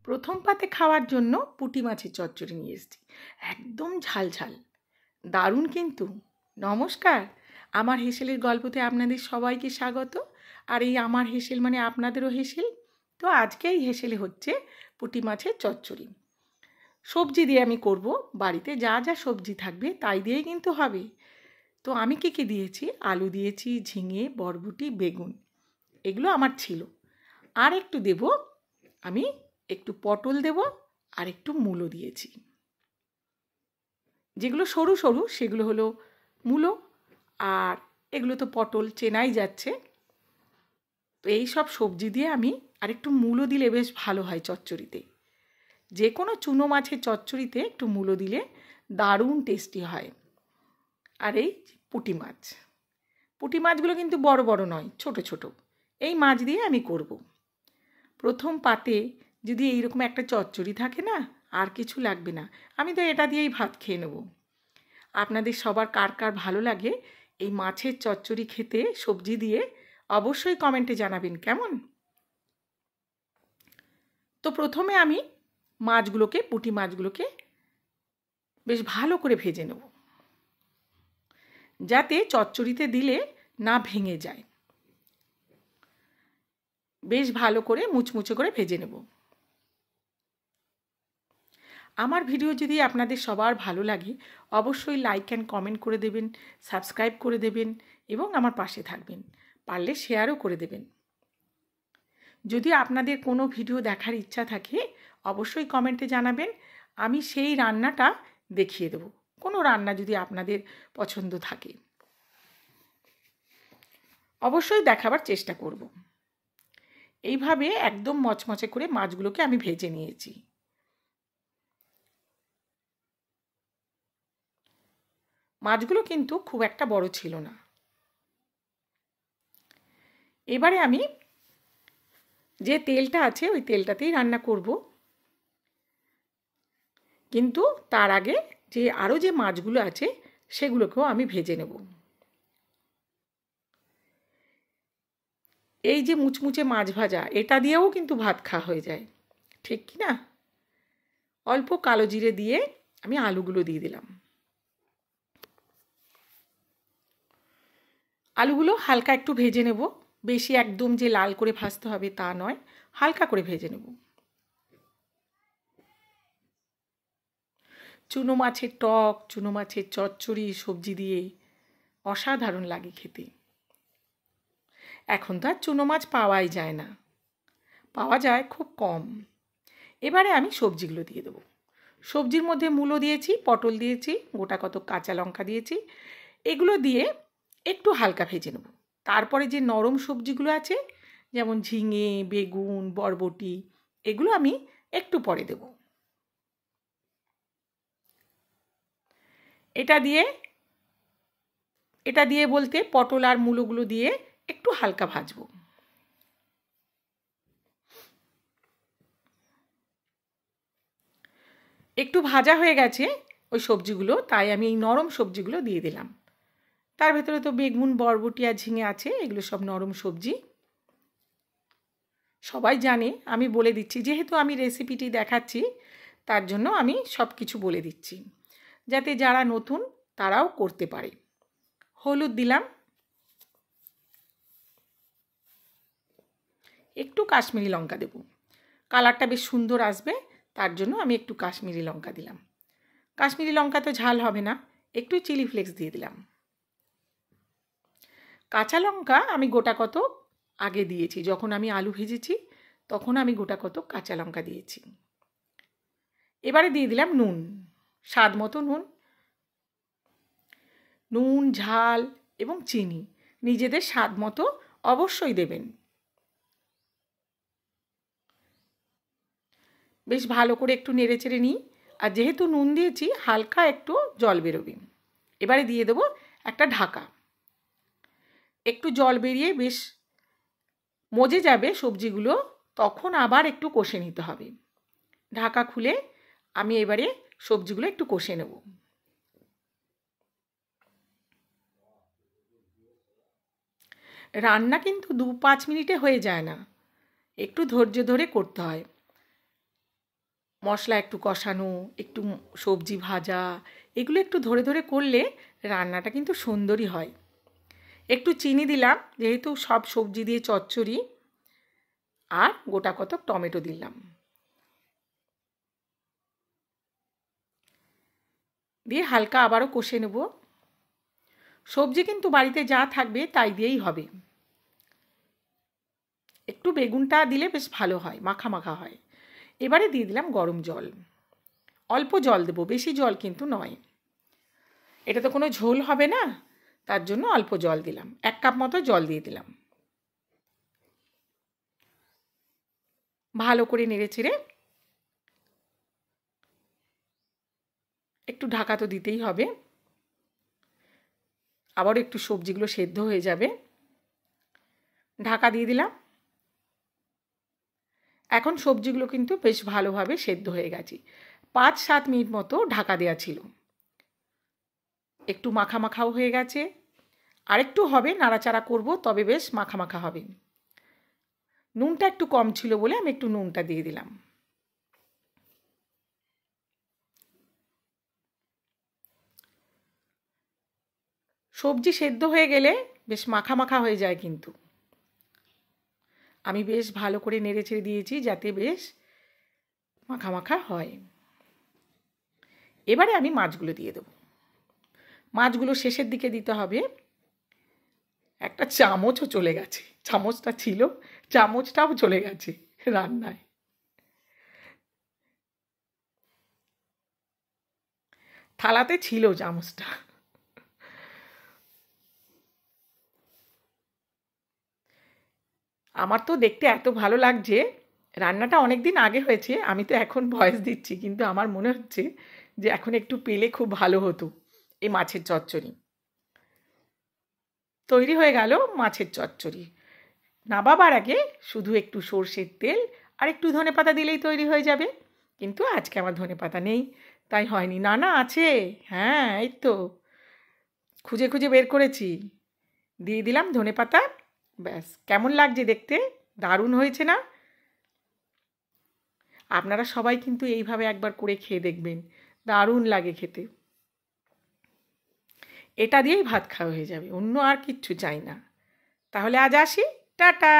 প্রথম পাতে খাওয়ার জন্য পুঁটি মাছের চচ্চড়ি নিয়ে এসেছি। একদম ঝাল ঝাল, দারুণ কিন্তু। নমস্কার, আমার হেসেলের গল্পতে আপনাদের সবাইকে স্বাগত। আর এই আমার হেসেল মানে আপনাদেরও হেসেল। তো আজকে এই হেসেলে হচ্ছে পুঁটি মাছের চচ্চড়ি। সবজি দিয়ে আমি করব, বাড়িতে যা যা সবজি থাকবে তাই দিয়েই কিন্তু হবে। তো আমি কী কী দিয়েছি, আলু দিয়েছি, ঝিঙে, বরবটি, বেগুন, এগুলো আমার ছিল। আর একটু দেব, আমি একটু পটল দেব, আর একটু মূলো দিয়েছি। যেগুলো সরু সরু সেগুলো হলো মূলো, আর এগুলো তো পটল চেনাই যাচ্ছে। তো এই সব সবজি দিয়ে আমি আর একটু মূলো দিলে বেশ ভালো হয় চচ্চড়িতে। যে কোনো চুনো মাছের চচ্চড়িতে একটু মূলো দিলে দারুণ টেস্টি হয়। আর এই পুঁটি মাছ, পুঁটি মাছগুলো কিন্তু বড় বড় নয়, ছোট ছোট। এই মাছ দিয়ে আমি করব। প্রথম পাতে যদি এইরকম একটা চচ্চড়ি থাকে না, আর কিছু লাগবে না। আমি তো এটা দিয়েই ভাত খেয়ে নেব। আপনাদের সবার কার কার ভালো লাগে এই মাছের চচ্চড়ি খেতে সবজি দিয়ে, অবশ্যই কমেন্টে জানাবেন কেমন। তো প্রথমে আমি মাছগুলোকে, পুঁটি মাছগুলোকে বেশ ভালো করে ভেজে নেব, যাতে চচ্চড়িতে দিলে না ভেঙে যায়। বেশ ভালো করে মুচমুচে করে ভেজে নেব। আমার ভিডিও যদি আপনাদের সবার ভালো লাগে, অবশ্যই লাইক অ্যান্ড কমেন্ট করে দেবেন, সাবস্ক্রাইব করে দেবেন এবং আমার পাশে থাকবেন। পারলে শেয়ারও করে দেবেন। যদি আপনাদের কোনো ভিডিও দেখার ইচ্ছা থাকে, অবশ্যই কমেন্টে জানাবেন। আমি সেই রান্নাটা দেখিয়ে দেব। কোনো রান্না যদি আপনাদের পছন্দ থাকে, অবশ্যই দেখাবার চেষ্টা করব। এইভাবে একদম মচমচে করে মাছগুলোকে আমি ভেজে নিয়েছি। মাছগুলো কিন্তু খুব একটা বড় ছিল না। এবারে আমি যে তেলটা আছে ওই তেলটাতেই রান্না করব, কিন্তু তার আগে যে আরও যে মাছগুলো আছে সেগুলোকেও আমি ভেজে নেব। এই যে মুচমুচে মাছ ভাজা, এটা দিয়েও কিন্তু ভাত খাওয়া হয়ে যায়, ঠিক কি না? অল্প কালো জিরে দিয়ে আমি আলুগুলো দিয়ে দিলাম। আলুগুলো হালকা একটু ভেজে নেব, বেশি একদম যে লাল করে ভাজতে হবে তা নয়, হালকা করে ভেজে নেব। চুনো মাছের টক, চুনো মাছের চচ্চড়ি সবজি দিয়ে অসাধারণ লাগে খেতে। এখন তো আর চুনো মাছ পাওয়াই যায় না, পাওয়া যায় খুব কম। এবারে আমি সবজিগুলো দিয়ে দেবো। সবজির মধ্যে মূলো দিয়েছি, পটল দিয়েছি, গোটা কত কাঁচা লঙ্কা দিয়েছি। এগুলো দিয়ে একটু হালকা ভেজে নেব। তারপরে যে নরম সবজিগুলো আছে, যেমন ঝিঙে, বেগুন, বরবটি, এগুলো আমি একটু পরে দেব। এটা দিয়ে বলতে পটল আর মূলোগুলো দিয়ে একটু হালকা ভাজবো। একটু ভাজা হয়ে গেছে ওই সবজিগুলো, তাই আমি এই নরম সবজিগুলো দিয়ে দিলাম। তার ভেতরে তো বেগুন, বরবটি আর ঝিঙে আছে, এগুলো সব নরম সবজি। সবাই জানে, আমি বলে দিচ্ছি, যেহেতু আমি রেসিপিটি দেখাচ্ছি তার জন্য আমি সব কিছু বলে দিচ্ছি, যাতে যারা নতুন তারাও করতে পারে। হলুদ দিলাম, একটু কাশ্মীরি লঙ্কা দেব, কালারটা বেশ সুন্দর আসবে, তার জন্য আমি একটু কাশ্মীরি লঙ্কা দিলাম। কাশ্মীরি লঙ্কা তো ঝাল হবে না, একটু চিলি ফ্লেক্স দিয়ে দিলাম। কাঁচা লঙ্কা আমি গোটা কত আগে দিয়েছি, যখন আমি আলু ভেজেছি তখন আমি গোটা কত কাঁচা লঙ্কা দিয়েছি। এবারে দিয়ে দিলাম নুন, স্বাদ মতো নুন। নুন, ঝাল এবং চিনি নিজেদের স্বাদ মতো অবশ্যই দেবেন। বেশ ভালো করে একটু নেড়েচেড়ে নিই, আর যেহেতু নুন দিয়েছি হালকা একটু জল বেরোবে। এবারে দিয়ে দেবো একটা ঢাকা। একটু জল বেরিয়ে বেশ মজে যাবে সবজিগুলো, তখন আবার একটু কষে নিতে হবে। ঢাকা খুলে আমি এবারে সবজিগুলো একটু কষে নেব। রান্না কিন্তু 2-5 মিনিটে হয়ে যায় না, একটু ধৈর্য ধরে করতে হয়। মশলা একটু কষানো, একটু সবজি ভাজা, এগুলো একটু ধরে ধরে করলে রান্নাটা কিন্তু সুন্দরই হয়। একটু চিনি দিলাম যেহেতু সব সবজি দিয়ে চচ্চড়ি, আর গোটা কতক টমেটো দিলাম, দিয়ে হালকা আবারও কষে নেব। সবজি কিন্তু বাড়িতে যা থাকবে তাই দিয়েই হবে। একটু বেগুনটা দিলে বেশ ভালো হয়, মাখা মাখা হয়। এবারে দিয়ে দিলাম গরম জল, অল্প জল দেবো, বেশি জল কিন্তু নয়। এটা তো কোনো ঝোল হবে না, তার জন্য অল্প জল দিলাম, 1 কাপ মতো জল দিয়ে দিলাম। ভালো করে নেড়েচেড়ে একটু ঢাকা তো দিতেই হবে, আবারও একটু সবজিগুলো সেদ্ধ হয়ে যাবে। ঢাকা দিয়ে দিলাম। এখন সবজিগুলো কিন্তু বেশ ভালোভাবে সেদ্ধ হয়ে গেছে। 5-7 মিনিট মতো ঢাকা দেওয়া ছিল। একটু মাখা মাখাও হয়ে গেছে, আরেকটু হবে, নাড়াচাড়া করব, তবে বেশ মাখা মাখা হবে। নুনটা একটু কম ছিল বলে আমি একটু নুনটা দিয়ে দিলাম। সবজি সেদ্ধ হয়ে গেলে বেশ মাখা মাখা হয়ে যায়, কিন্তু আমি বেশ ভালো করে নেড়ে ছেড়ে দিয়েছি যাতে বেশ মাখা মাখা হয়। এবারে আমি মাছগুলো দিয়ে দেবো। মাছগুলো শেষের দিকে দিতে হবে। একটা চামচও চলে গেছে, চামচটা ছিল, চামচটাও চলে গেছে রান্নায়। থালাতে ছিল চামচটা। আমার তো দেখতে এত ভালো লাগছে। রান্নাটা অনেক দিন আগে হয়েছে, আমি তো এখন ভয়েস দিচ্ছি, কিন্তু আমার মনে হচ্ছে যে এখন একটু পেলে খুব ভালো হতো এই মাছের চচ্চড়ি। তৈরি হয়ে গেল মাছের চচ্চড়ি। নামাবার আগে শুধু একটু সর্ষের তেল আর একটু ধনেপাতা দিলেই তৈরি হয়ে যাবে। কিন্তু আজকে আমার ধনেপাতা নেই, তাই হয়নি। না না, আছে, হ্যাঁ এই তো খুঁজে খুঁজে বের করেছি, দিয়ে দিলাম ধনেপাতা। ব্যাস, কেমন লাগছে দেখতে? দারুণ হয়েছে না? আপনারা সবাই কিন্তু এইভাবে একবার করে খেয়ে দেখবেন, দারুণ লাগে খেতে। এটা দিয়েই ভাত খাওয়া হয়ে যাবে, অন্য আর কিচ্ছু চাই না। তাহলে আজ আসি, টাটা।